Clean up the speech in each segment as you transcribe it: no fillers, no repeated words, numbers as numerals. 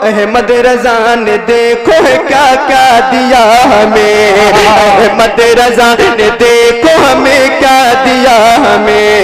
अहमद रजा ने देखो क्या क्या दिया हमें, अहमद रजा ने देखो हमें क्या दिया हमें,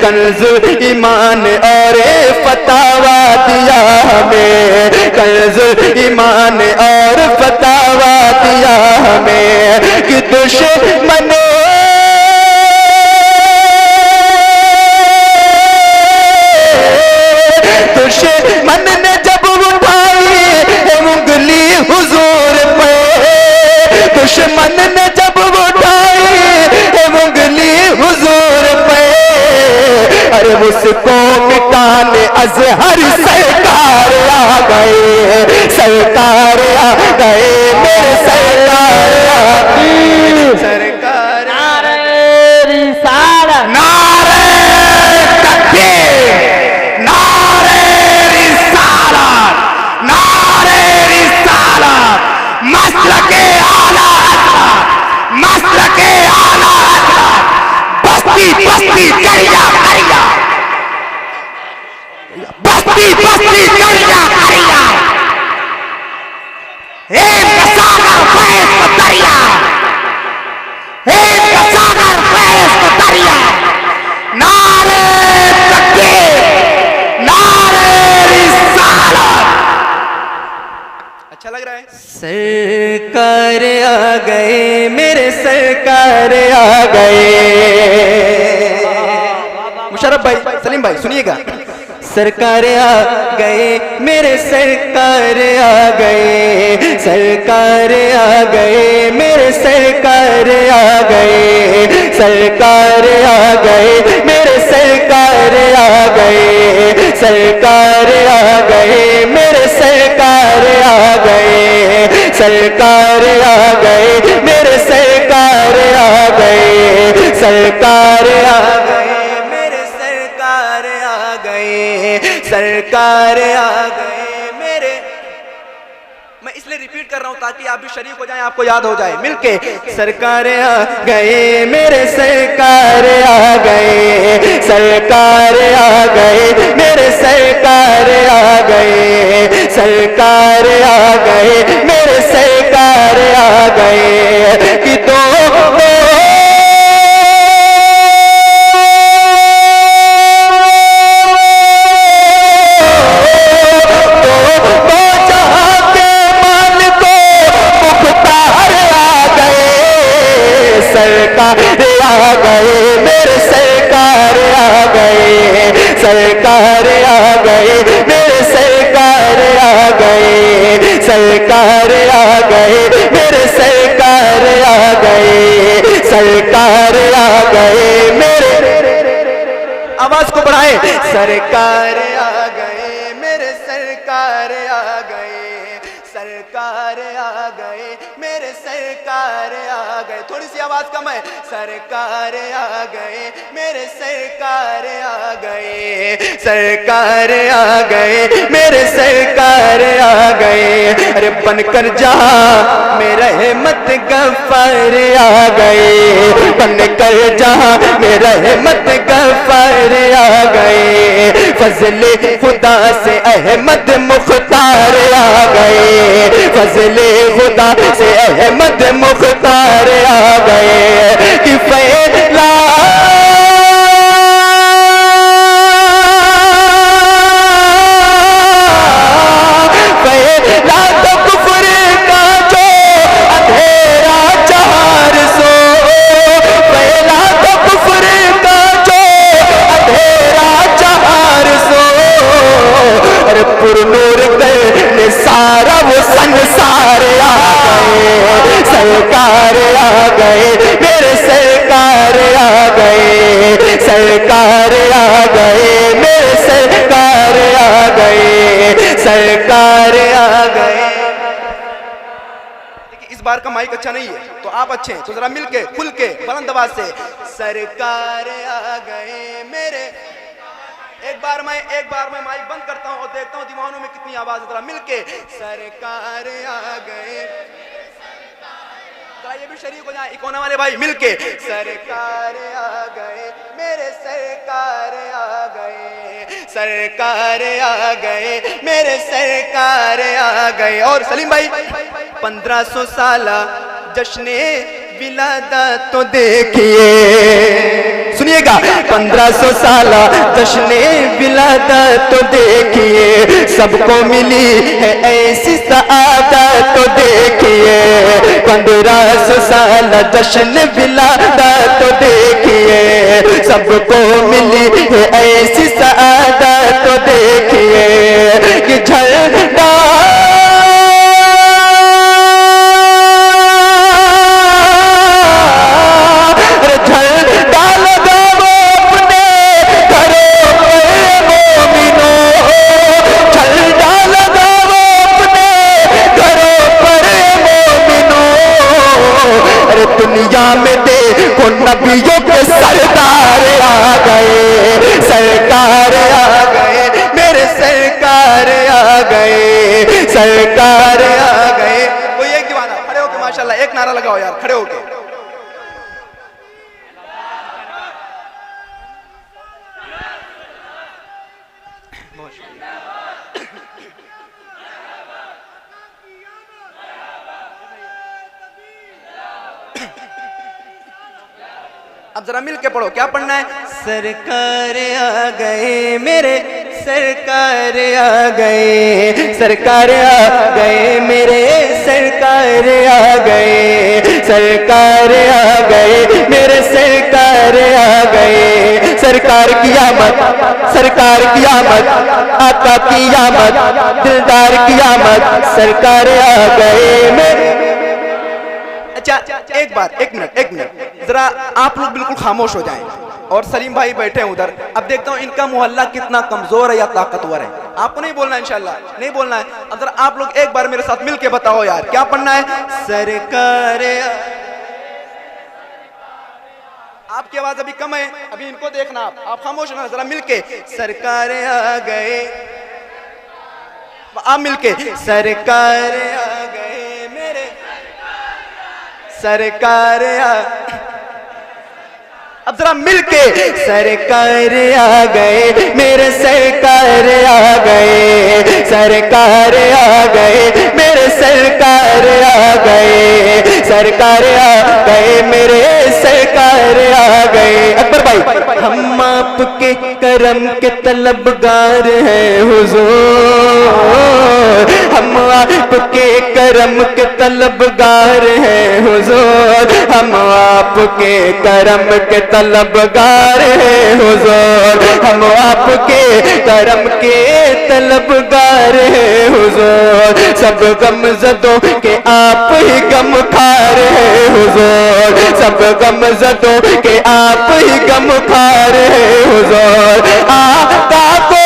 कंजुल ईमान और फतावा दिया हमें, कंजुल ईमान और फतावा दिया हमें कि दुश्मन दुश्मन ने जब उठाई उंगली हुजूर पे, दुश्मन ने जब उठाई उंगली हुजूर पे, अरे उसको मिटाने अजहर सरकार आ गए, सरकार आ गए मेरे सरकार आ गए, सरकार नारे रिसालत, नारे तकबीर, नारे रिसालत, नारे रिसालत, मसलके आला हज़रत, मसलके आला हज़रत, बस्ती बस्ती करिया करिया, बस्ती बस्ती करिया करिया, एक सागर फैज़ को दरिया, एक सागर फैज़ को दरिया, नारे तकबीर, नारे रिसालत। अच्छा लग रहा है? सरकार आ गए मेरे सरकार आ गए, मुशर्रफ भाई, सलीम भाई सुनिएगा, सरकार आ गए मेरे सरकार आ गए, सरकार आ गए मेरे सरकार आ गए, सरकार आ गए मेरे सरकार आ गए, सरकार आ गए मेरे सरकार आ गए, सरकार आ गए मेरे सरकार आ गए, सरकार आ गए मेरे सरकार आ गए, सरकार आ गए मेरे, मैं इसलिए रिपीट कर रहा हूं ताकि आप भी शरीक हो जाएं, आपको याद हो जाए मिलके, सरकार आ गए मेरे सरकार आ गए, सरकार आ गए मेरे सरकार आ गए, सरकार आ गए मेरे सरकार आ गए कि दो सरकार आ गए मेरे सरकार आ गए, सरकार आ गए मेरे सरकार आ गए, सरकार आ गए मेरे सरकार आ गए, सरकार आ गए मेरे, आवाज को बढ़ाए, सरकार आ गए मेरे सरकार आ गए, सरकार आ गए मेरे सरकार आ गए, थोड़ी सी आवाज कम है, सरकार आ गए मेरे सरकार आ गए, सरकार आ गए मेरे सरकार आ गए, अरे बनकर जहां मेरा रहमत गफ्फार आ गए, बनकर जहां मेरा रहमत गफ्फार आ गए, फजले खुदा से अहमद मुख्तार आ गए, फजले खुदा से अहमद मुख्तार आ गए कि फैला फैला तो कुफ्र का जो अंधेरा चार सो, फैला तो कुफ्र का जो अंधेरा चार सो, अरे पुरनूर करने सारा वो संसार आ गए, सरकार आ गए मेरे सरकार आ गए, सरकार आ गए मेरे सरकार आ गए, सरकार आ गए। देखिए इस बार का माइक अच्छा नहीं है तो आप अच्छे हैं तो जरा मिलके खुल के बुलंद आवाज से सरकार आ गए मेरे, एक बार मैं माइक बंद करता हूं और देखता हूं दीवानों में कितनी आवाज है, जरा मिलके सरकार आ गए, ये भी शरीक हो जाए इकोना वाले भाई मिलके। सरकार आ गए मेरे सरकार आ गए, सरकार आ गए मेरे सरकार आ गए। और सलीम भाई 1500 साल जश्ने विलादत तो देखिए, सुनिएगा 1500 साल जश्ने विलादत तो देखिए, सबको मिली है ऐसी सआदत तो देखिए। 1500 साल जश्न विलादत तो देखिए, सबको मिली है ऐसी सआदत तो देखिए कि झंडा दुनिया में देखो नबियों के सरकार आ गए, सरकार आ गए मेरे सरकार आ गए, सरकार आ गए। कोई एक दीवाना खड़े होके माशाल्लाह एक नारा लगाओ यार, खड़े होके। अब जरा मिल के पढ़ो, क्या पढ़ना है? सरकार आ गए मेरे सरकार आ गए, सरकार आ गए मेरे सरकार आ गए, सरकार आ गए मेरे सरकार आ गए। सरकार की आमद, सरकार की आमद, आका की आमद, दिलदार की आमद, सरकार आ गए मेरे। अच्छा एक बात, एक मिनट जरा आप लोग बिल्कुल खामोश हो जाएं और सलीम भाई बैठे हैं उधर। अब देखता हूं इनका मोहल्ला कितना कमजोर है या ताकतवर है। आपको नहीं बोलना, इंशाल्लाह नहीं बोलना है। अब जरा आप लोग एक बार मेरे साथ मिलके बताओ यार, क्या पढ़ना है? सरकार। आपकी आवाज अभी कम है, अभी इनको देखना, आप खामोश होना जरा मिलके। सरकार आ गए, आप मिलके। सरकार आ गए मेरे सरकार आ, अब जरा मिलके। सरकार आ गए मेरे सरकार आ गए, सरकार आ गए मेरे सरकार आ गए, सरकार आ गए मेरे सरकार आ गए। अकबर भाई हम आपके करम के तलबगार हैं हुजूर, हम आपके करम के तलबगार हैं हुजूर, हम आपके करम के तलबगार हैं हुजूर, हम आपके करम के तलबगार हैं हुजूर। सब गम ज़दों के आप ही गम खार हैं हुजूर, सब गम ज़दों के आप ही गम खार हैं हुजूर। आका को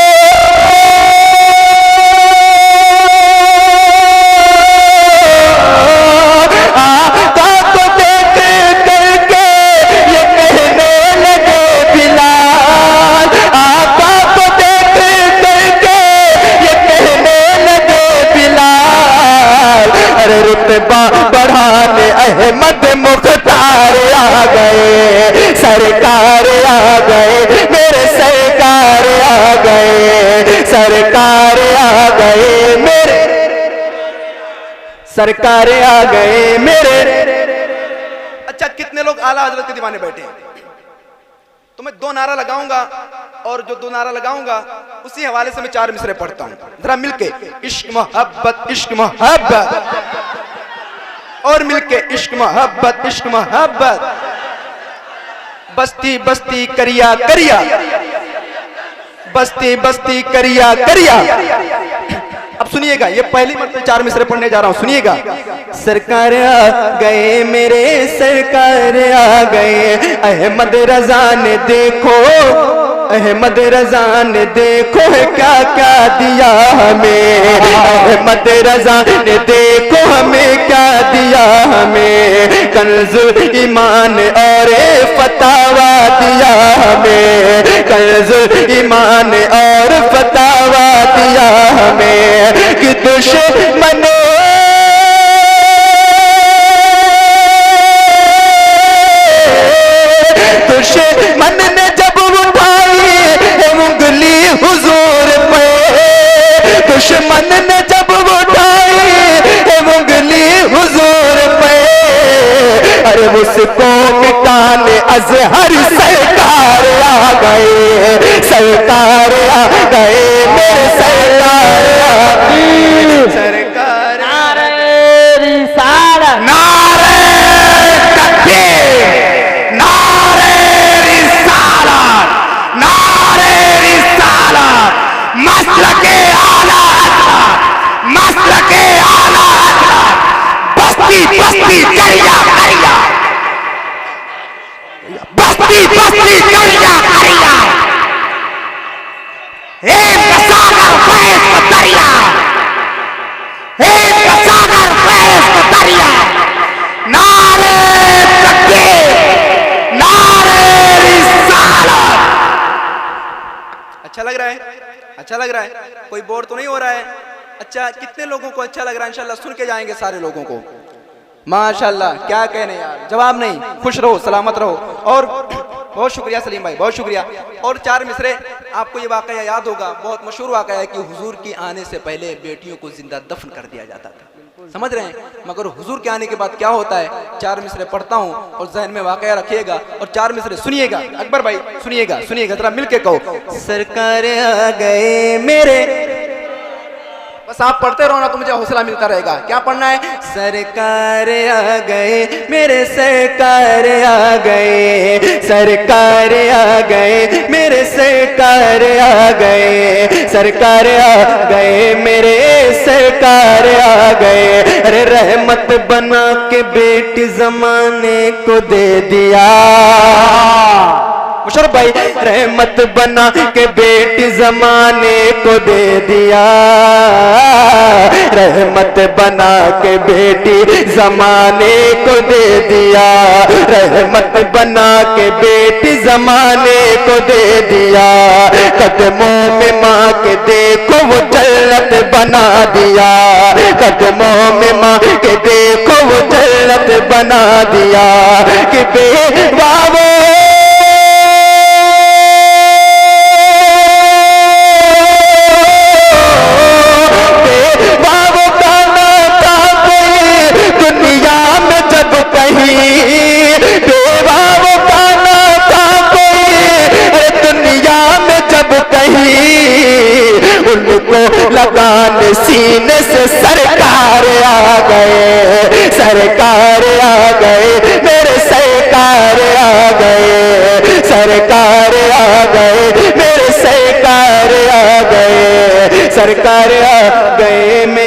बढ़ाने अहमद मुख्तार आ गए, सरकार आ गए मेरे सरकार आ गए, सरकार आ गए मेरे सरकार आ गए मेरे। अच्छा कितने लोग आला हजरत के दीवाने बैठे हैं? तो मैं 2 नारा लगाऊंगा और जो 2 नारा लगाऊंगा उसी हवाले से मैं 4 मिसरे पढ़ता हूं, जरा मिलके। इश्क मोहब्बत इश्क मोहब्बत, और मिलके इश्क मोहब्बत इश्क मोहब्बत, बस्ती बस्ती करिया करिया, बस्ती बस्ती करिया करिया। अब सुनिएगा, ये पहली मरतबा 4 मिसरे पढ़ने जा रहा हूं, सुनिएगा। सरकार आ गए मेरे सरकार आ गए, अहमद रजा ने देखो, अहमद रजा ने देखो है क्या क्या दिया हमें, अहमद रजा ने देखो हमें क्या दिया हमें, कंज़ुल ईमान और फतावा दिया हमें, कंज़ुल ईमान और फतावा दिया हमें कि दुश्मन ने जब उठाई है उंगली हुजूर पे, अरे उसको मिटाने अजहर सरकार आ गए, सरकार आ गए, मेरे सरकार आ गए, सरकार रिसालत, नारे तकबीर, नारे रिसालत, नारे रिसालत, मसलके आला हज़रत, मसलके आला हज़रत, बस्ती बस्ती करिया करिया, बस्ती बस्ती करिया करिया, एक सागर फैज़ का दरिया, एक सागर फैज़ का दरिया, नारे तकबीर, नारे रिसालत। अच्छा लग रहा है? अच्छा लग रहा है? कोई बोर तो नहीं हो रहा है? अच्छा, कितने लोगों को अच्छा लग रहा है? इंशाल्लाह सुन के जाएंगे सारे लोगों को। माशाल्लाह, क्या कहने यार, जवाब नहीं। खुश रहो, सलामत रहो। और बहुत शुक्रिया सलीम भाई, बहुत शुक्रिया। और 4 मिसरे, आपको ये वाकया याद होगा, बहुत मशहूर वाकया है कि हुजूर के आने से पहले बेटियों को जिंदा दफन कर दिया जाता था। समझ रहे हैं? मगर हुजूर के आने के बाद क्या होता है? 4 मिसरे पढ़ता हूँ और जहन में वाकया रखिएगा, और 4 मिसरे सुनिएगा। अकबर भाई सुनिएगा, सुनिएगा, जरा मिलके कहो। सरकार आ गए मेरे, बस आप पढ़ते रहो ना तो मुझे हौसला मिलता रहेगा। क्या पढ़ना है? सरकार आ गए मेरे, सरकार आ गए, सरकार आ गए मेरे, सरकार आ गए, सरकार आ गए मेरे, सरकार आ गए। अरे रहमत बना के बेटी जमाने को दे दिया, मुशर्रफ भाई, रहमत बना के बेटी जमाने को दे दिया, रहमत बना के बेटी जमाने को दे दिया, रहमत बना के बेटी जमाने को दे दिया। कदमों में माँ के देखो वो जन्नत बना दिया, कदमों में माँ के देखो वो जन्नत बना दिया। कि बेवावो लगाने सीने से सरकार आ गए, सरकार आ गए मेरे, सरकार आ गए, सरकार आ गए मेरे, सरकार आ गए, सरकार आ गए।